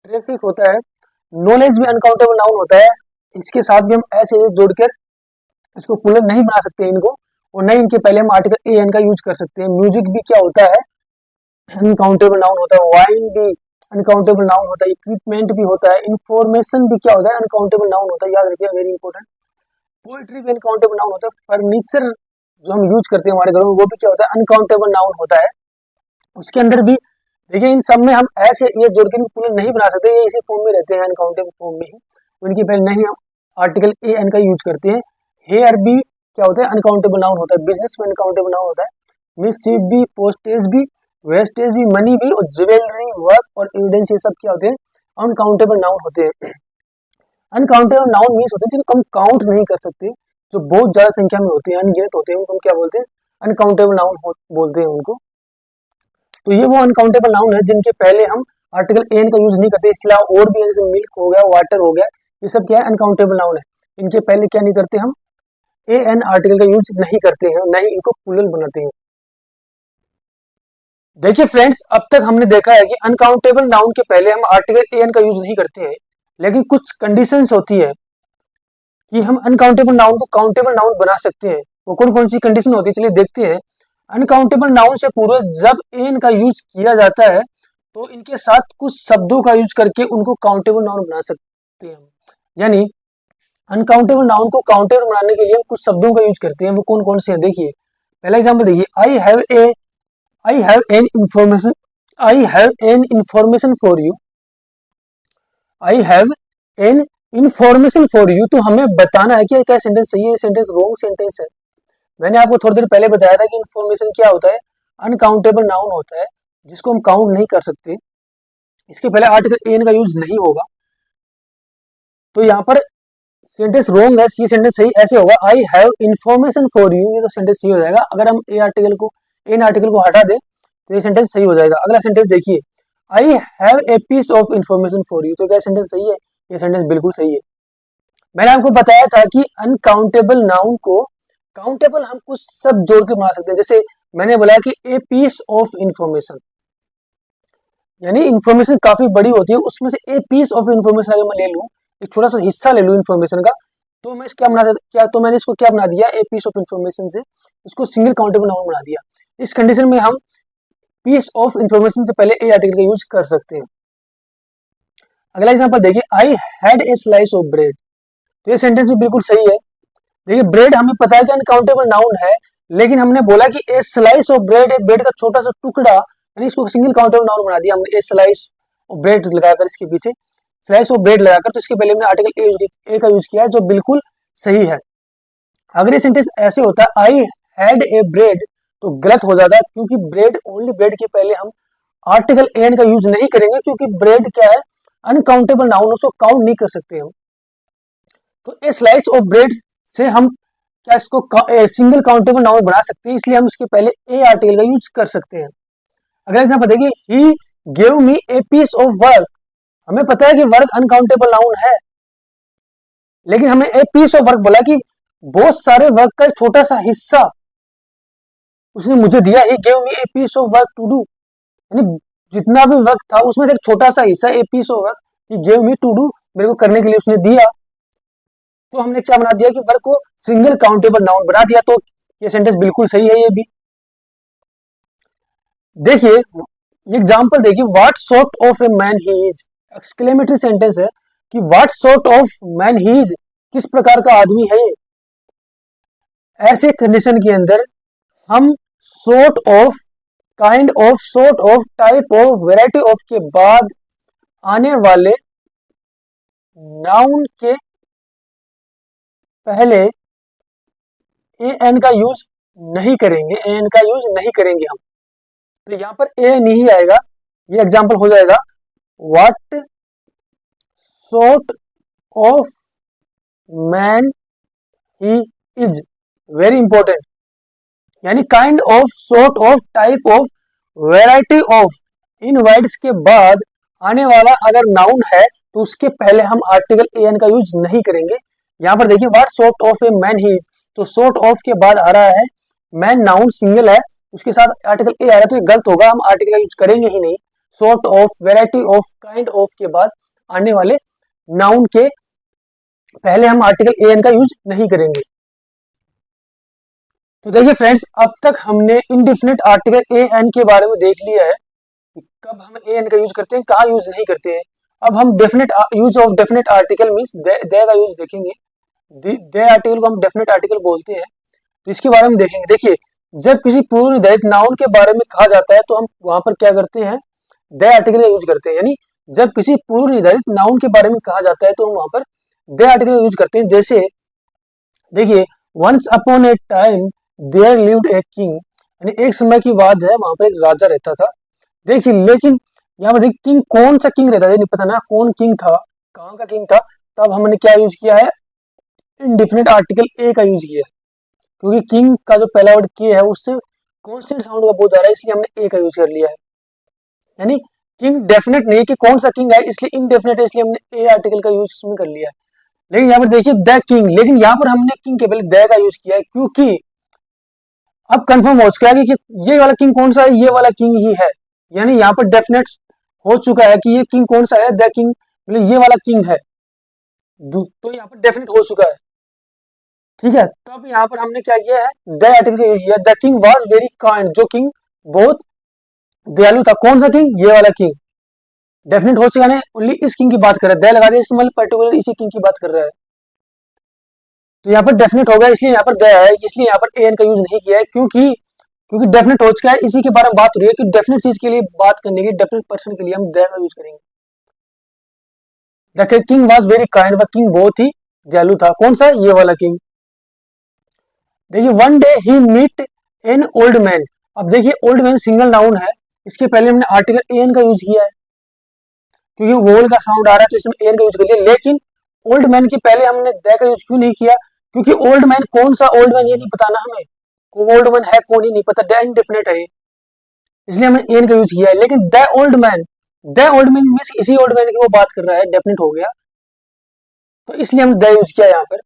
ट्रैफिक होता है, नॉलेज भी अनकाउंटेबल नाउन होता है। इसके साथ भी हम ऐसे जोड़कर इसको प्लूरल नहीं बना सकते इनको, और नहीं इनके पहले हम आर्टिकल ए एन का यूज कर सकते हैं। म्यूजिक भी क्या होता है, अनकाउंटेबल नाउन होता है। वाइन भी अनकाउंटेबल नाउन होता है। इक्विपमेंट भी होता है। इंफॉर्मेशन भी क्या होता है, अनकाउंटेबल नाउन होता है, याद रखिए, वेरी इंपॉर्टेंट। पोएट्री भी अनकाउंटेबल नाउन होता है। फर्नीचर जो हम यूज करते हैं हमारे घरों में, वो भी क्या होता है, अनकाउंटेबल नाउन होता है। उसके अंदर भी देखिए, इन सब में हम ऐसे ये जोड़ के प्लूरल नहीं बना सकते, ये इसी फॉर्म में रहते हैं, अनकाउंटेबल फॉर्म में ही। उनकी पहले नहीं हम आर्टिकल ए एन का यूज करते हैं। हेयर भी क्या होता है, अनकाउंटेबल नाउन होता है। बिजनेस में अनकाउंटेबल नाउन होता है। मिसचीफ भी, पोस्टेज भी, वेस्टेज भी, मनी भी, और ज्वेलरी, वर्क और एविडेंस, ये सब क्या होते हैं, अनकाउंटेबल नाउन होते हैं। अनकाउंटेबल नाउन मीन्स होते हैं जिनको हम काउंट नहीं कर सकते, जो बहुत ज्यादा संख्या में होते हैं, अनगिनत होते हैं, उनको हम क्या बोलते हैं, अनकाउंटेबल नाउन बोलते हैं उनको। तो ये वो अनकाउंटेबल नाउन है जिनके पहले हम आर्टिकल एन का यूज नहीं करते। इसके अलावा और भी जैसे मिल्क हो गया, वाटर हो गया, ये सब क्या है, अनकाउंटेबल नाउन है। इनके पहले क्या नहीं करते हम, ए एन आर्टिकल का यूज नहीं करते हैं, न ही इनको प्लूरल बनाते हैं। देखिए फ्रेंड्स, अब तक हमने देखा है कि अनकाउंटेबल नाउन के पहले हम आर्टिकल ए एन का यूज नहीं करते हैं, लेकिन कुछ कंडीशंस होती है कि हम अनकाउंटेबल नाउन को काउंटेबल नाउन बना सकते हैं। वो कौन कौन सी कंडीशन होती है, चलिए देखते हैं। अनकाउंटेबल नाउन से पूर्व जब एन का यूज किया जाता है, तो इनके साथ कुछ शब्दों का यूज करके उनको काउंटेबल नाउन बना सकते हैं। यानी अनकाउंटेबल नाउन को काउंटेबल बनाने के लिए हम कुछ शब्दों का यूज करते हैं। वो कौन कौन से हैं, देखिए। पहला एग्जाम्पल देखिए, I have an information, I have an information for you, I have an information for you. तो हमें बताना है कि क्या सेंटेंस सही है, सेंटेंस रॉन्ग सेंटेंस है। मैंने आपको थोड़ी देर पहले बताया था कि इंफॉर्मेशन क्या होता है, अनकाउंटेबल नाउन होता है, जिसको हम काउंट नहीं कर सकते। इसके पहले आर्टिकल एन का यूज नहीं होगा। तो यहाँ पर सेंटेंस रॉन्ग है, ये सेंटेंस सही ऐसे होगा, I have information for you, ये तो सेंटेंस सही हो जाएगा। अगर हम एन आर्टिकल को हटा दें तो ये सेंटेंस सही हो जाएगा। अगला सेंटेंस देखिए, I have a piece of information for you, तो क्या सेंटेंस सही है, ये सेंटेंस बिल्कुल सही है। मैंने आपको बताया था कि अनकाउंटेबल नाउन को काउंटेबल हम कुछ सब जोड़ के बना सकते हैं। जैसे मैंने बोला कि ए पीस ऑफ इंफॉर्मेशन, यानी इंफॉर्मेशन काफी बड़ी होती है, उसमें से ए पीस ऑफ इंफॉर्मेशन अगर मैं ले लूं, एक छोटा सा हिस्सा ले लूं इंफॉर्मेशन का, तो मैं मैंने इसको क्या बना दिया, ए पीस ऑफ इंफॉर्मेशन से इसको सिंगल काउंटेबल नाउन बना दिया। इस कंडीशन में हम पीस ऑफ इंफॉर्मेशन से पहले ए आर्टिकल का यूज कर सकते हैं। अगला एग्जांपल देखिए, I had a slice of bread, तो ये सेंटेंस भी बिल्कुल सही है। देखिए, ब्रेड हमें पता है कि अनकाउंटेबल नाउन है, लेकिन हमने बोला कि ए स्लाइस ऑफ ब्रेड, एक ब्रेड का छोटा सा टुकड़ा, यानी इसको सिंगल काउंटेबल नाउन बना दिया हमने, ए स्लाइस ऑफ ब्रेड लगाकर, इसके पीछे स्लाइस ऑफ ब्रेड लगाकर, तो इसके पहले हमने आर्टिकल ए का यूज किया है, जो बिल्कुल सही है। अगर ये सेंटेंस ऐसे होता, आई हैड ए ब्रेड, तो गलत हो जाता है, क्योंकि ब्रेड, ओनली ब्रेड के पहले हम आर्टिकल एन का यूज नहीं करेंगे, क्योंकि ब्रेड क्या है, अनकाउंटेबल नाउन, उसको काउंट नहीं कर सकते हम। तो ए स्लाइस ऑफ ब्रेड से हम क्या इसको सिंगल काउंटेबल नाउन बना सकते हैं, इसलिए हम इसके पहले ए आर्टिकल का यूज कर सकते हैं। अगला एग्जांपल देखिए, he give me a piece of work. हमें पता है कि वर्क अनकाउंटेबल नाउन है, लेकिन हमने ए पीस ऑफ वर्क बोला कि बहुत सारे वर्क का छोटा सा हिस्सा उसने मुझे दिया। He give me a piece of work to do, यानी जितना भी वर्क था उसमें से एक छोटा सा हिस्सा, a piece of work he give me to do, मेरे को करने के लिए उसने दिया। तो हमने क्या बना दिया कि वर्क को सिंगल काउंटेबल नाउन बना दिया। तो ये सेंटेंस बिल्कुल सही है। ये भी देखिए, एग्जाम्पल देखिए, what sort of a man he is, exclamatory sentence है कि what sort of man he is, किस प्रकार का आदमी है। ऐसे कंडीशन के अंदर हम sort of, kind of, sort of, type of, variety of के बाद आने वाले नाउन के पहले ए एन का यूज नहीं करेंगे, ए एन का यूज नहीं करेंगे हम। तो यहां पर ए नहीं आएगा। ये एग्जांपल हो जाएगा, what sort of man he is, very important, यानी kind of, sort of, type of, variety of, in words के बाद आने वाला अगर नाउन है तो उसके पहले हम आर्टिकल ए एन का यूज नहीं करेंगे। यहां पर देखिए, what sort of a man he is, तो सॉर्ट ऑफ के बाद आ रहा है मैन, नाउन सिंगल है, उसके साथ आर्टिकल ए आ रहा है, तो ये गलत होगा, हम आर्टिकल का यूज करेंगे ही नहीं। Sort of, variety of, kind of के बाद आने वाले नाउन के पहले हम आर्टिकल ए एन का यूज नहीं करेंगे। तो देखिए फ्रेंड्स, अब तक हमने इनडेफिनेट आर्टिकल ए एन के बारे में देख लिया है, कब हम ए एन का यूज करते हैं, कहाँ यूज नहीं करते हैं। अब हम definite use of definite article means they का यूज देखेंगे। दे आर्टिकल को हम डेफिनेट आर्टिकल बोलते हैं, तो इसके बारे में देखेंगे। देखिए, जब किसी पूर्व निर्धारित नाउन के बारे में कहा जाता है तो हम वहां पर क्या करते हैं, दे आर्टिकल का यूज करते हैं। यानी जब किसी पूर्व निर्धारित नाउन के बारे में कहा जाता है तो हम वहां पर दे आर्टिकल का यूज करते हैं। जैसे देखिए, once upon a time there lived a king, यानी एक समय की बात है, वहां पर एक राजा रहता था। देखिए, लेकिन यहाँ पर देखिए, किंग कौन सा किंग रहता है नहीं पता ना, कौन किंग था, कहाँ का किंग था। तब हमने क्या यूज किया है, इनडेफिनेट आर्टिकल ए का यूज किया है, क्योंकि किंग का जो पहला वर्ड के है उससे कॉन्स्टेंट साउंड का बोध आ रहा है, इसलिए हमने ए का यूज कर लिया है। यानी किंग डेफिनेट नहीं है कि कौन सा किंग है, इसलिए इनडेफिनेट है, इसलिए हमने ए आर्टिकल का यूज इसमें कर लिया है। लेकिन यहाँ पर देखिए द किंग, लेकिन यहाँ पर हमने किंग के पहले द का यूज किया है, क्योंकि अब कंफर्म हो चुका है कि ये वाला किंग कौन सा है, ये वाला किंग ही है। यानी यहाँ पर डेफिनेट हो चुका है कि ये किंग कौन सा है, द किंग, मतलब ये वाला किंग है, तो यहाँ पर डेफिनेट हो चुका है। ठीक है, तब यहाँ पर हमने क्या किया है, द आर्टिकल का यूज किया। The king was very kind, जो किंग बहुत दयालु था। कौन सा किंग, ये वाला किंग। डेफिनेट हो चुका है, ओनली इस किंग की बात कर रहा है, द लगा दिया, इसका मतलब पर्टिकुलर इसी किंग की बात कर रहा है। तो यहाँ पर डेफिनेट हो गया, इसलिए यहाँ पर द है, इसलिए यहाँ पर ए एन का यूज नहीं किया है, क्योंकि डेफिनेट हो चुका है, इसी के बारे में बात हो रही है कि डेफिनेट चीज के लिए बात करने के, डेफिनेट पर्सन के लिए हम द का यूज करेंगे। The king was very kind, वह किंग बहुत ही दयालु था। कौन सा, ये वाला किंग। देखिए, one day he meet an old man. अब देखिए, ओल्ड मैन सिंगल नाउन है, इसके पहले हमने आर्टिकल ए एन का यूज किया है, क्योंकि वोल का साउंड आ रहा है तो इसमें ए एन का यूज कर लिया। लेकिन ओल्ड मैन के पहले हमने द का यूज क्यों नहीं किया, क्योंकि ओल्ड मैन कौन सा ओल्ड मैन ये नहीं पता ना हमें, ओल्ड मैन है कौन ही नहीं पता, द इनडेफिनेट है, इसलिए हमने ए एन का यूज किया है। लेकिन द ओल्ड मैन मीन्स इसी ओल्ड मैन की वो बात कर रहा है, डेफिनेट हो गया, तो इसलिए हमने द यूज किया यहाँ पर।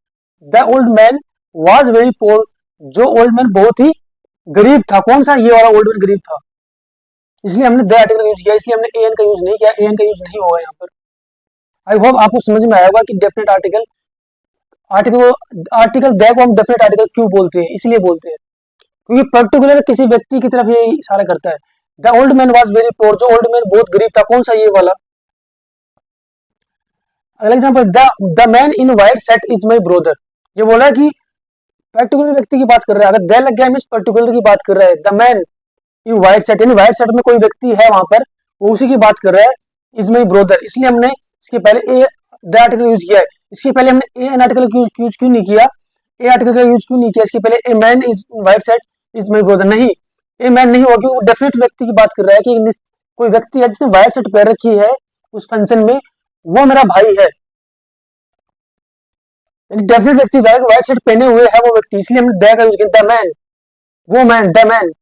The old man was very poor, जो ओल्ड मैन बहुत ही गरीब था। कौन सा, ये वाला ओल्ड मैन गरीब था, इसलिए हमने द आर्टिकल यूज किया, इसलिए हमने ए एन का यूज नहीं किया, ए एन का यूज नहीं होगा यहाँ पर। आई होप आपको समझ में आया होगा कि डेफिनेट आर्टिकल द को हम डेफिनेट आर्टिकल क्यों बोलते हैं, इसलिए बोलते हैं क्योंकि पर्टिकुलर किसी व्यक्ति की तरफ ये इशारा करता है। The old man was very poor, जो ओल्ड मैन बहुत गरीब था। कौन सा, ये वाला। अगला example, the man in white shirt is my brother. ये बोला है कि पर्टिकुलर व्यक्ति की बात कर रहा है, अगर द लग गया मींस पर्टिकुलर की बात कर रहा है। The man in white shirt, यानी व्हाइट शर्ट में कोई व्यक्ति है वहां पर, वो उसी की बात कर रहा है, इज माय ब्रदर, इसलिए हमने इसके पहले ए द आर्टिकल यूज किया है। इसके पहले हमने ए एन आर्टिकल यूज क्यों नहीं किया, ए आर्टिकल का यूज क्यों नहीं किया, इसके पहले a man is white shirt is my brother नहीं, ए मैन नहीं होगा क्योंकि वो डेफिनेट व्यक्ति की बात कर रहा है कि कोई व्यक्ति है जिसने व्हाइट शर्ट पहन रखी है उस फंक्शन में, वो मेरा भाई है। डेफिनेट व्यक्ति जाएगा व्हाइट शर्ट पहने हुए है वो व्यक्ति, इसलिए हमने द का यूज किया। द मैन, वो मैन, द मैन।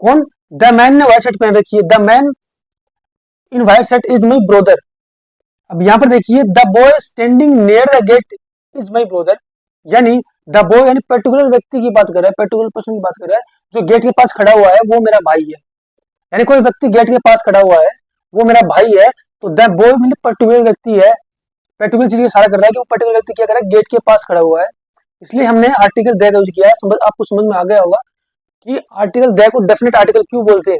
कौन? द मैन ने व्हाइट शर्ट पहन रखी है। The man in white shirt is my brother. अब यहाँ पर देखिए, the boy standing near the gate is my brother, यानी द बॉय यानी पर्टिकुलर व्यक्ति की बात कर रहा है, पर्टिकुलर पर्सन की बात कर रहा है, जो गेट के पास खड़ा हुआ है वो मेरा भाई है। यानी कोई व्यक्ति गेट के पास खड़ा हुआ है वो मेरा भाई है, तो द बॉय मतलब पर्टिकुलर व्यक्ति है, पर्टिकुलर चीज इशारा कर रहा है कि वो पर्टिकुलर व्यक्ति क्या कर रहा है, गेट के पास खड़ा हुआ है। इसलिए हमने आर्टिकल द का यूज किया है। समझ, आपको समझ में आ गया होगा कि आर्टिकल द को डेफिनेट आर्टिकल क्यों बोलते हैं।